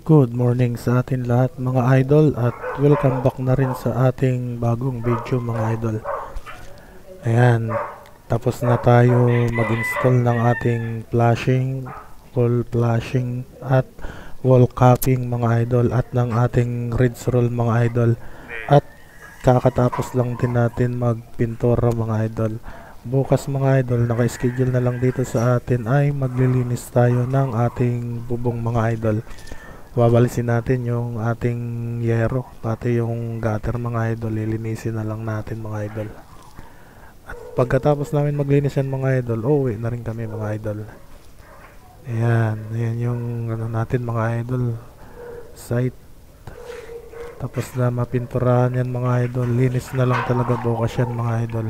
Good morning sa atin lahat mga idol at welcome back na rin sa ating bagong video mga idol. Ayan, tapos na tayo mag-install ng ating flashing, wall flashing at wall capping mga idol at ng ating ridge roll mga idol. At kakatapos lang din natin magpintura mga idol. Bukas mga idol, naka-schedule na lang dito sa atin ay maglilinis tayo ng ating bubong mga idol. Babalisin natin yung ating yero, pati yung gutter mga idol, lilinisin na lang natin mga idol. At pagkatapos namin maglinis yan mga idol, uwi na rin kami mga idol. Ayan yung ano natin mga idol, site. Tapos na mapinturahan yan mga idol, linis na lang talaga bukas yan mga idol.